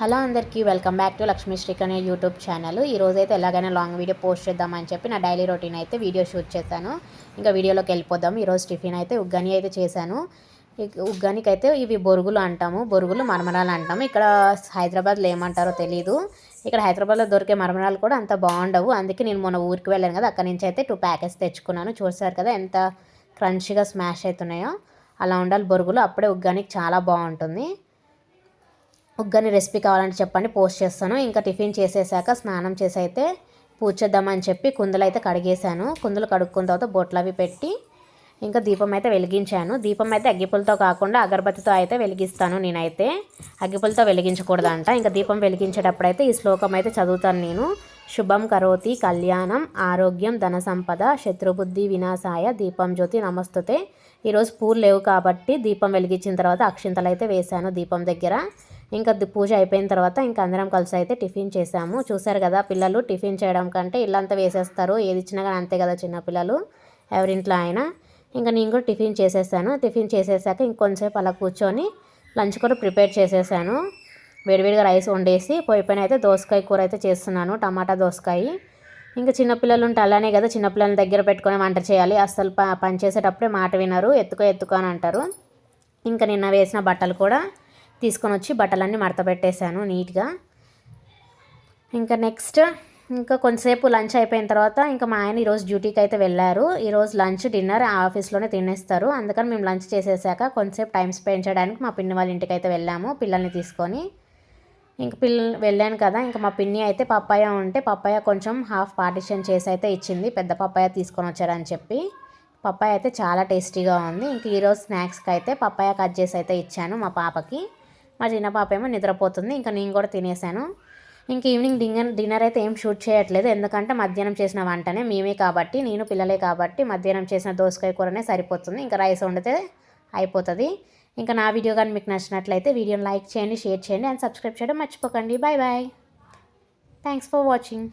Hello అందరికీ welcome back to Lakshmi Srikanya YouTube channel. ఈరోజైతే ఎలాగైనా లాంగ్ వీడియో పోస్ట్ చేద్దామని చెప్పి నా డైలీ రొటీన్ అయితే వీడియో షూట్ చేశాను. ఇంకా వీడియోలోకి వెళ్ళిపోదాం. ఈరోజు టిఫిన్ అయితే ఉగ్గని అయితే చేశాను. ఉగ్గానికి అయితే ఇవి బొరుగులు అంటాము, బొరుగులు మరమరాలు అంటాము. ఇక్కడ హైదరాబాద్లో ఏమంటారో తెలీదు. ఇక్కడ హైదరాబాద్లో దొరికే మరమరాలు కూడా అంత బాగుండవు. అందుకే నేను మొన్న ఊరికి వెళ్ళాను కదా, అక్కడి నుంచి అయితే 2 ప్యాకెట్స్ తెచ్చుకున్నాను. చూసారు కదా ఎంత క్రంచీగా స్మాష్ అవుతున్నాయో. అలా ఉండాలి బొరుగులు, అప్పుడే ఉగ్గానికి చాలా బాగుంటుంది. ఉగ్గని రెసిపీ కావాలంటే చెప్పండి, పోస్ట్ చేస్తాను. ఇంకా టిఫిన్ చేసేసాక స్నానం చేసి అయితే పూజ చేద్దామని చెప్పి కుందులు అయితే కడిగేశాను. కుందులు కడుక్కున్న తర్వాత బొట్లు అవి పెట్టి ఇంకా దీపం అయితే వెలిగించాను. దీపం అయితే అగ్గిపులతో కాకుండా అగరబత్తితో అయితే వెలిగిస్తాను. నేనైతే అగ్గిపులతో వెలిగించకూడదంట. ఇంకా దీపం వెలిగించేటప్పుడు అయితే ఈ శ్లోకం అయితే చదువుతాను నేను. శుభం కరోతి కళ్యాణం ఆరోగ్యం ధన సంపద శత్రుబుద్ధి వినాశాయ దీపం జ్యోతి నమస్తుతే. ఈరోజు పూలు లేవు కాబట్టి దీపం వెలిగించిన తర్వాత అక్షింతలు అయితే వేశాను దీపం దగ్గర. ఇంకా పూజ అయిపోయిన తర్వాత ఇంకా అందరం కలిసి అయితే టిఫిన్ చేసాము. చూసారు కదా, పిల్లలు టిఫిన్ చేయడం కంటే ఇల్లంతా వేసేస్తారు, ఏది ఇచ్చినా కానీ అంతే కదా చిన్నపిల్లలు ఎవరింట్లో అయినా. ఇంకా నేను కూడా టిఫిన్ చేసేసాను. టిఫిన్ చేసేసాక ఇంకొంచెంసేపు అలా కూర్చొని లంచ్ కూడా ప్రిపేర్ చేసేసాను. వేడివేడిగా రైస్ వండేసి పొయ్యి పైన అయితే దోసకాయ కూర అయితే చేస్తున్నాను, టమాటా దోసకాయ. ఇంకా చిన్నపిల్లలు ఉంటే అలానే కదా, చిన్నపిల్లల దగ్గర పెట్టుకొని వంట చేయాలి. అస్సలు పని చేసేటప్పుడే మాట వినరు, ఎత్తుకో అని అంటారు. ఇంకా నిన్న వేసిన బట్టలు కూడా తీసుకొని వచ్చి బట్టలన్నీ మడత పెట్టేశాను నీట్గా. ఇంకా నెక్స్ట్ ఇంకా కొంతసేపు లంచ్ అయిపోయిన తర్వాత ఇంకా మా ఆయన ఈరోజు డ్యూటీకి అయితే వెళ్ళారు. ఈరోజు లంచ్ డిన్నర్ ఆఫీస్లోనే తినేస్తారు. అందుకని మేము లంచ్ చేసేసాక కొంతసేపు టైం స్పెండ్ చేయడానికి మా పిన్ని వాళ్ళ ఇంటికి అయితే వెళ్ళాము పిల్లల్ని తీసుకొని. ఇంక వెళ్ళాను కదా, ఇంకా మా పిన్ని అయితే పప్పాయ ఉంటే పప్పాయ కొంచెం హాఫ్ పార్టిషన్ చేసి అయితే ఇచ్చింది. పెద్ద పప్పాయ తీసుకొని వచ్చారని చెప్పి. పప్పాయ అయితే చాలా టేస్టీగా ఉంది. ఇంక ఈరోజు స్నాక్స్కి అయితే పప్పాయ కట్ చేసి అయితే ఇచ్చాను మా పాపకి. మా చిన్న పాప ఏమో నిద్రపోతుంది. ఇంకా నేను కూడా తినేసాను. ఇంక ఈవినింగ్ డిన్నర్ అయితే ఏం షూట్ చేయట్లేదు, ఎందుకంటే మధ్యాహ్నం చేసిన వంటనే మేమే కాబట్టి, నేను పిల్లలే కాబట్టి మధ్యాహ్నం చేసిన దోసకాయ కూరనే సరిపోతుంది. ఇంకా రైస్ వండితే అయిపోతుంది. ఇంకా నా వీడియో కానీ మీకు నచ్చినట్లయితే వీడియోని లైక్ చేయండి, షేర్ చేయండి అండ్ సబ్స్క్రైబ్ చేయడం మర్చిపోకండి. Bye bye. Thanks for watching.